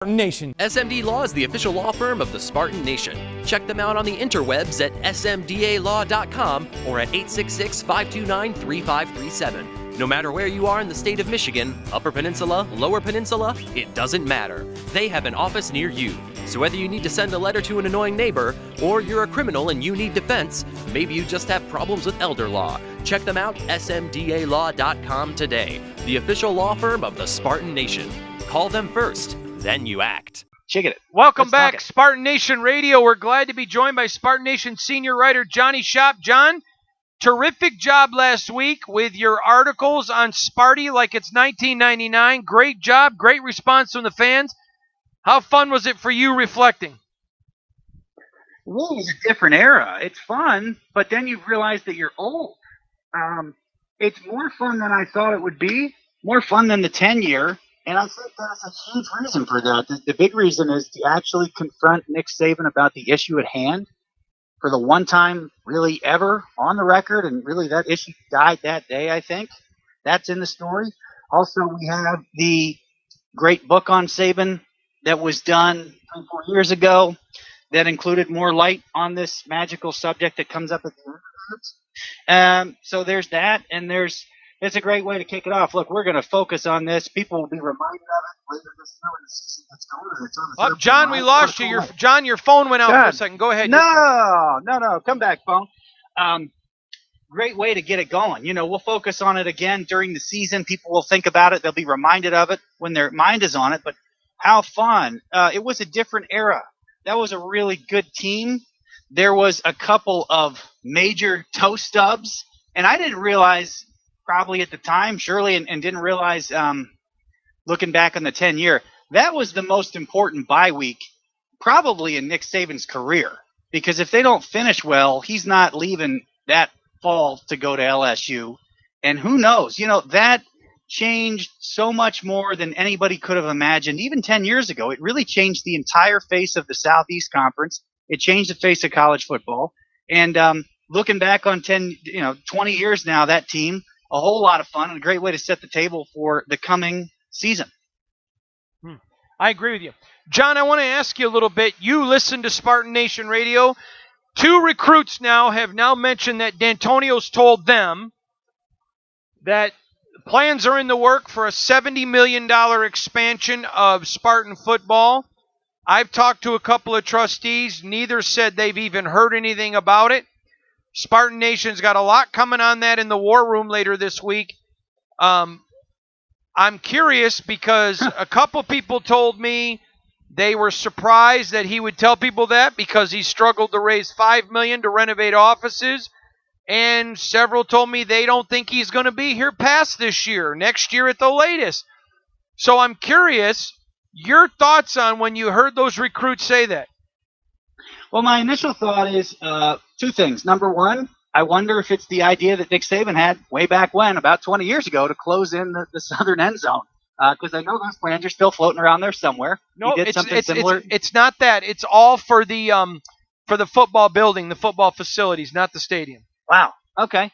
Nation. SMD Law is the official law firm of the Spartan Nation. Check them out on the interwebs at smdalaw.com or at 866-529-3537. No matter where you are in the state of Michigan, Upper Peninsula, Lower Peninsula, it doesn't matter. They have an office near you. So whether you need to send a letter to an annoying neighbor, or you're a criminal and you need defense, maybe you just have problems with elder law, check them out, smdalaw.com today. The official law firm of the Spartan Nation. Call them first. Then you act. Chicken it. Welcome back, Spartan Nation Radio. We're glad to be joined by Spartan Nation senior writer Johnny Shop. John, terrific job last week with your articles on Sparty like it's 1999. Great job, great response from the fans. How fun was it for you reflecting? Well, it was a different era. It's fun, but then you realize that you're old. It's more fun than I thought it would be, more fun than the 10-year. And I think there's a huge reason for that. The big reason is to actually confront Nick Saban about the issue at hand for the one time really ever on the record, and really that issue died that day, I think. That's in the story. Also, we have the great book on Saban that was done 3-4 years ago that included more light on this magical subject that comes up at the end. So there's that, and it's a great way to kick it off. Look, we're going to focus on this. People will be reminded of it later this year when the season gets going. It's on the John, we lost you. John, your phone went out for a second. Go ahead. No. Come back, phone. Great way to get it going. You know, we'll focus on it again during the season. People will think about it. They'll be reminded of it when their mind is on it. But how fun. It was a different era. That was a really good team. There was a couple of major toe stubs. And I didn't realize – probably at the time, surely, and didn't realize, looking back on the 10-year, that was the most important bye week probably in Nick Saban's career. Because if they don't finish well, he's not leaving that fall to go to LSU. And who knows? You know, that changed so much more than anybody could have imagined. Even 10 years ago, it really changed the entire face of the Southeast Conference. It changed the face of college football. And looking back on 20 years now, that team, a whole lot of fun and a great way to set the table for the coming season. I agree with you. John, I want to ask you a little bit. You listen to Spartan Nation Radio. 2 recruits have now mentioned that D'Antonio's told them that plans are in the work for a $70 million expansion of Spartan football. I've talked to a couple of trustees. Neither said they've even heard anything about it. Spartan Nation's got a lot coming on that in the War Room later this week. I'm curious because a couple people told me they were surprised that he would tell people that because he struggled to raise $5 million to renovate offices. And several told me they don't think he's going to be here past this year, next year at the latest. So I'm curious, your thoughts on when you heard those recruits say that. Well, my initial thought is 2 things. Number one, I wonder if it's the idea that Nick Saban had way back when, about 20 years ago, to close in the southern end zone. Because I know those plans are still floating around there somewhere. No, it's not that. It's all for the football building, the football facilities, not the stadium. Wow. Okay.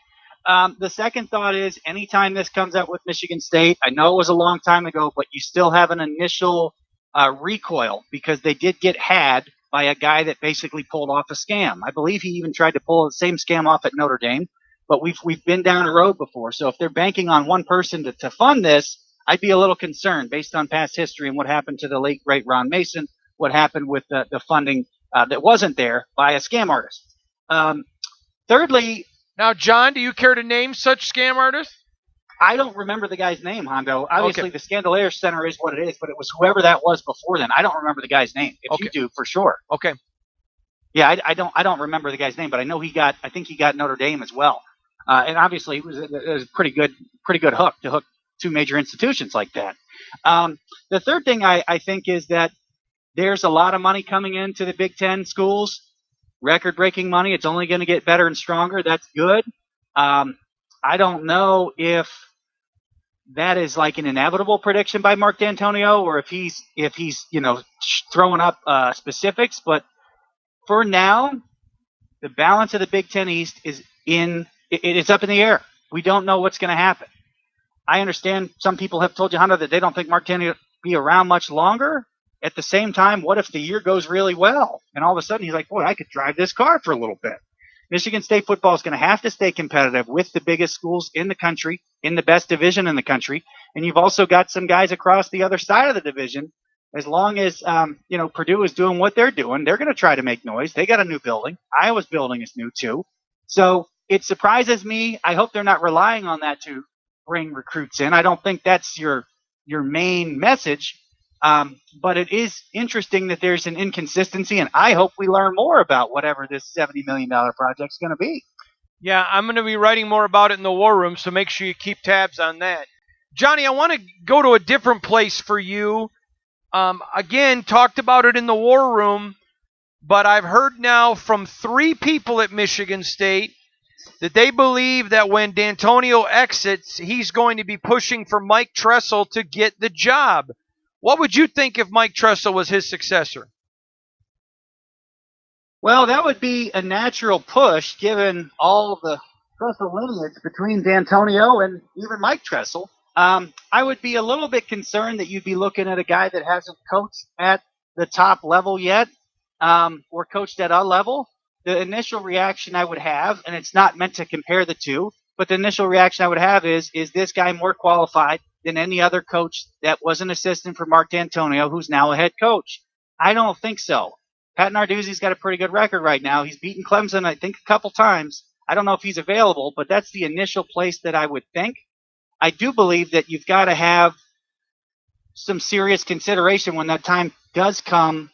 The second thought is anytime this comes up with Michigan State, I know it was a long time ago, but you still have an initial recoil because they did get had by a guy that basically pulled off a scam. I believe he even tried to pull the same scam off at Notre Dame, but we've been down a road before. So if they're banking on one person to fund this, I'd be a little concerned based on past history and what happened to the late, great Ron Mason, what happened with the funding that wasn't there by a scam artist. Thirdly... Now, John, do you care to name such scam artists? I don't remember the guy's name, Hondo. Obviously, The Scandalaire Center is what it is, but it was whoever that was before then. I don't remember the guy's name. If you do, for sure. Okay. Yeah, I don't remember the guy's name, but I know I think he got Notre Dame as well. And obviously, it was a pretty good hook to hook 2 major institutions like that. The third thing I think is that there's a lot of money coming into the Big Ten schools, record-breaking money. It's only going to get better and stronger. That's good. I don't know if that is like an inevitable prediction by Mark D'Antonio or if he's throwing up specifics. But for now, the balance of the Big Ten East is it's up in the air. We don't know what's going to happen. I understand some people have told you, Hunter, that they don't think Mark D'Antonio will be around much longer. at the same time, what if the year goes really well? And all of a sudden he's like, boy, I could drive this car for a little bit. Michigan State football is going to have to stay competitive with the biggest schools in the country, in the best division in the country. And you've also got some guys across the other side of the division. As long as, Purdue is doing what they're doing, they're going to try to make noise. They got a new building. Iowa's building is new too. So it surprises me. I hope they're not relying on that to bring recruits in. I don't think that's your main message. But it is interesting that there's an inconsistency, and I hope we learn more about whatever this $70 million project is going to be. Yeah, I'm going to be writing more about it in the War Room, so make sure you keep tabs on that. Johnny, I want to go to a different place for you. Again, talked about it in the War Room, but I've heard now from 3 people at Michigan State that they believe that when D'Antonio exits, he's going to be pushing for Mike Tressel to get the job. What would you think if Mike Tressel was his successor? Well, that would be a natural push given all the Tressel lineage between D'Antonio and even Mike Tressel. I would be a little bit concerned that you'd be looking at a guy that hasn't coached at the top level yet, or coached at a level. The initial reaction I would have, and it's not meant to compare the two, but the initial reaction I would have is this guy more qualified than any other coach that was an assistant for Mark D'Antonio, who's now a head coach? I don't think so. Pat Narduzzi's got a pretty good record right now. He's beaten Clemson, I think, a couple times. I don't know if he's available, but that's the initial place that I would think. I do believe that you've got to have some serious consideration when that time does come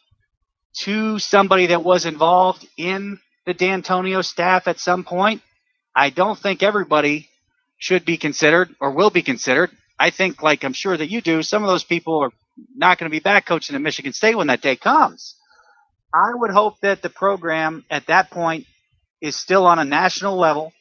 to somebody that was involved in the D'Antonio staff at some point. I don't think everybody should be considered or will be considered. I think, like I'm sure that you do, some of those people are not going to be back coaching at Michigan State when that day comes. I would hope that the program at that point is still on a national level,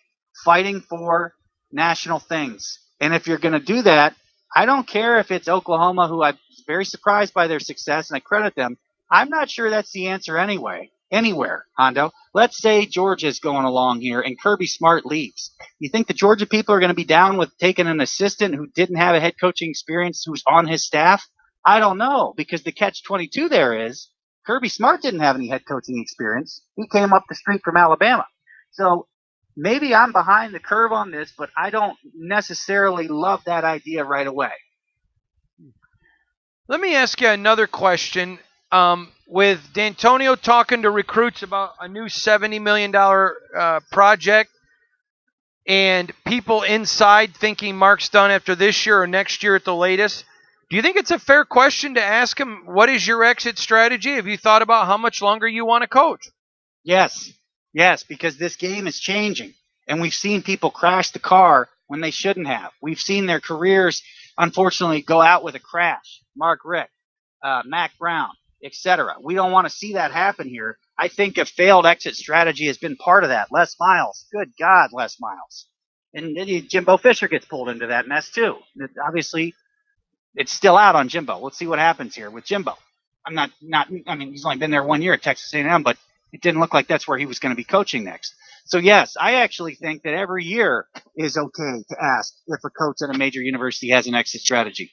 fighting for national things. And if you're going to do that, I don't care if it's Oklahoma, who I'm very surprised by their success, and I credit them. I'm not sure that's the answer anywhere, Hondo. Let's say Georgia's going along here and Kirby Smart leaves. You think the Georgia people are going to be down with taking an assistant who didn't have a head coaching experience who's on his staff? I don't know, because the catch-22 there is Kirby Smart didn't have any head coaching experience. He came up the street from Alabama. So maybe I'm behind the curve on this, but I don't necessarily love that idea right away. Let me ask you another question. With D'Antonio talking to recruits about a new $70 million project and people inside thinking Mark's done after this year or next year at the latest, do you think it's a fair question to ask him, what is your exit strategy? Have you thought about how much longer you want to coach? Yes, because this game is changing, and we've seen people crash the car when they shouldn't have. We've seen their careers, unfortunately, go out with a crash. Mark Richt, Mac Brown, etc. We don't want to see that happen here. I think a failed exit strategy has been part of that. Les Miles, good God, Les Miles. And Jimbo Fisher gets pulled into that mess too. Obviously, it's still out on Jimbo. Let's see what happens here with Jimbo. I mean, he's only been there 1 year at Texas A&M, but it didn't look like that's where he was going to be coaching next. So yes, I actually think that every year is okay to ask if a coach at a major university has an exit strategy.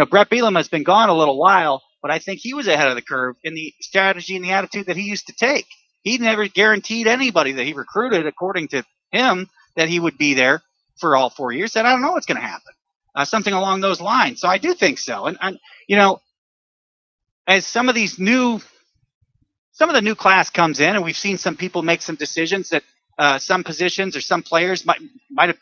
Brett Bielema has been gone a little while, but I think he was ahead of the curve in the strategy and the attitude that he used to take. He never guaranteed anybody that he recruited, according to him, that he would be there for all 4 years. Said, I don't know what's going to happen. Something along those lines. So I do think so. And as some of the new class comes in, and we've seen some people make some decisions that some positions or some players might have,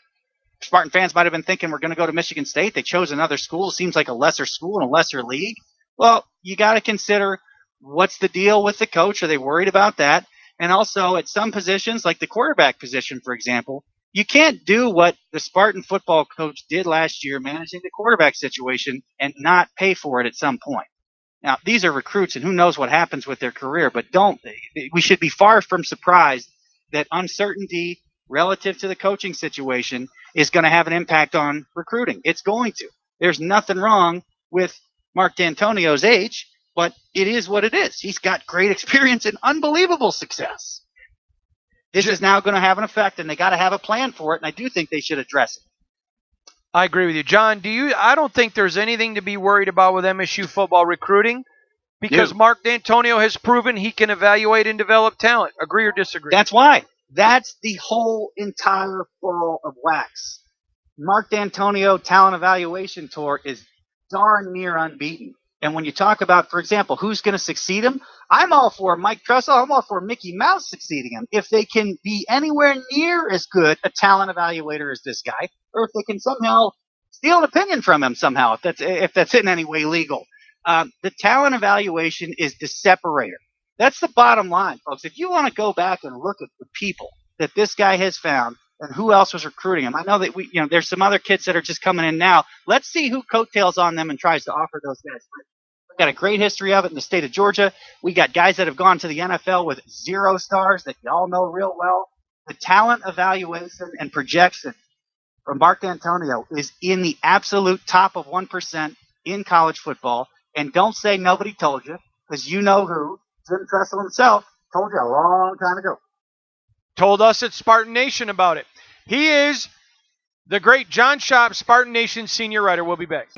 Spartan fans might have been thinking we're going to go to Michigan State. They chose another school. Seems like a lesser school and a lesser league. Well, you got to consider what's the deal with the coach. Are they worried about that? And also at some positions, like the quarterback position, for example, you can't do what the Spartan football coach did last year, managing the quarterback situation, and not pay for it at some point. Now, these are recruits, and who knows what happens with their career, but we should be far from surprised that uncertainty relative to the coaching situation is going to have an impact on recruiting. It's going to. There's nothing wrong with Mark D'Antonio's age, but it is what it is. He's got great experience and unbelievable success. This is now going to have an effect, and they got to have a plan for it, and I do think they should address it. I agree with you. John, I don't think there's anything to be worried about with MSU football recruiting. Because do. Mark D'Antonio has proven he can evaluate and develop talent. Agree or disagree? That's why. That's the whole entire ball of wax. Mark D'Antonio Talent Evaluation Tour is darn near unbeaten. And when you talk about, for example, who's going to succeed him, I'm all for Mike Tressel. I'm all for Mickey Mouse succeeding him. If they can be anywhere near as good a talent evaluator as this guy, or if they can somehow steal an opinion from him somehow, if that's in any way legal. The talent evaluation is the separator. That's the bottom line, folks. If you want to go back and look at the people that this guy has found and who else was recruiting him, I know that there's some other kids that are just coming in now. Let's see who coattails on them and tries to offer those guys. We've got a great history of it in the state of Georgia. We got guys that have gone to the NFL with 0 stars that y'all know real well. The talent evaluation and projection from Mark D'Antonio is in the absolute top of 1% in college football. And don't say nobody told you, because you know who. Jim Tressel himself told you a long time ago. Told us at Spartan Nation about it. He is the great John Shop, Spartan Nation senior writer. We'll be back.